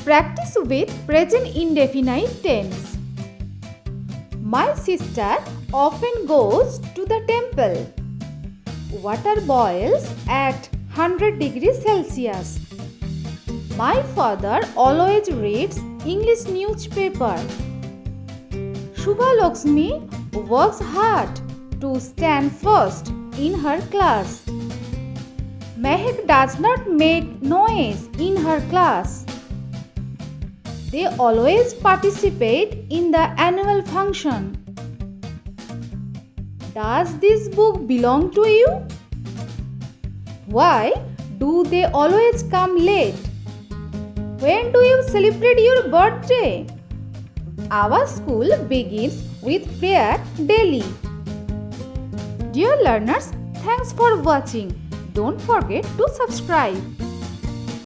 Practice with present indefinite tense. My sister often goes to the temple. Water boils at 100 degrees Celsius. My father always reads English newspaper. Shubha Lakshmi works hard to stand first in her class. Mehak does not make noise in her class. They always participate in the annual function. Does this book belong to you? Why do they always come late? When do you celebrate your birthday? Our school begins with prayer daily. Dear learners, thanks for watching. Don't forget to subscribe.